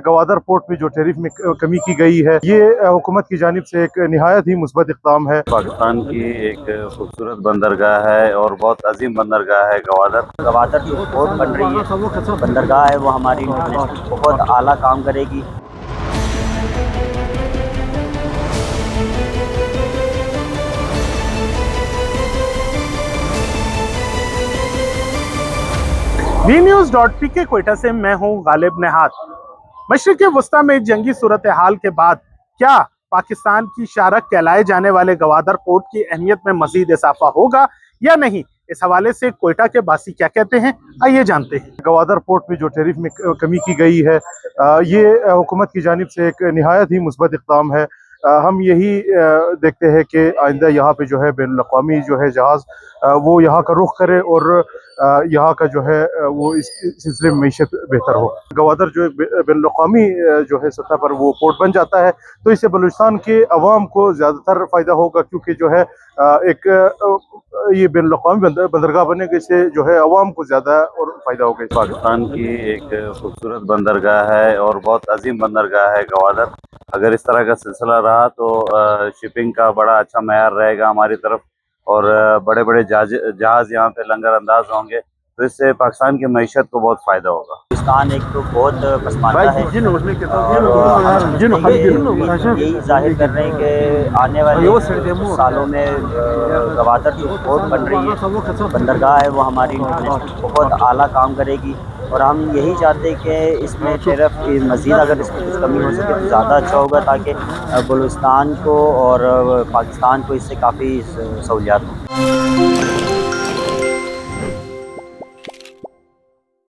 Gwadar port में जो tariff में कमी की गई है, ये हुकूमत की जानिब से एक निहायत ही मुस्बत इक़दाम है। पाकिस्तान की एक खूबसूरत बंदरगाह है और बहुत अजीम बंदरगाह है गवादर जो पोर्ट बन रही है, बंदरगाह है, वो हमारी इंटरनेशनल बहुत आला काम करेगी। VNews.pk कोयटा से मैं हूं गालिब नेहात। मशरिक़ वस्ता में जंगी सूरत हाल के बाद क्या पाकिस्तान की शारक कहलाए जाने वाले गवादर पोर्ट की अहमियत में मजीद इजाफा होगा या नहीं, इस हवाले से कोयटा के बासी क्या कहते हैं, आइए जानते हैं। गवादर पोर्ट में जो टैरिफ में कमी की गई है, ये हुकूमत की जानिब से एक निहायत ही मुस्बत इक़दाम है। हम यही देखते हैं कि आइंदा यहाँ पे जो है बैनुल-अक़वामी जो है जहाज़ वो यहाँ का रुख करे और यहाँ का जो है वो इस सिलसिले में मईशत बेहतर हो। गवादर जो एक बैनुल-अक़वामी जो है सतह पर वो पोर्ट बन जाता है, तो इससे बलूचिस्तान के अवाम को ज़्यादातर फ़ायदा होगा, क्योंकि जो है एक ये बैनुल-अक़वामी बंदरगाह बनेगा, इससे जो है अवाम को ज़्यादा और फ़ायदा होगा। पाकिस्तान की एक खूबसूरत बंदरगाह है और बहुत अजीम बंदरगाह है गवादर। अगर इस तरह का सिलसिला रहा तो शिपिंग का बड़ा अच्छा मयार रहेगा हमारी तरफ और बड़े बड़े जहाज़ यहाँ पे लंगर अंदाज होंगे, तो इससे पाकिस्तान की मईशत को बहुत फ़ायदा होगा। पाकिस्तान एक तो बहुत पसमानदा है और यही जाहिर कर रहे हैं कि आने वाले सालों में गवादर जो पोर्ट बन रही है, बंदरगाह है, वो हमारी इंटरनेशनल बहुत आला काम करेगी और हम यही चाहते हैं कि इसमें टैरिफ की मज़ीद अगर इसमें कुछ कमी हो सके तो ज़्यादा अच्छा होगा, ताकि बलूचिस्तान को और पाकिस्तान को इससे काफ़ी सहूलियात हो।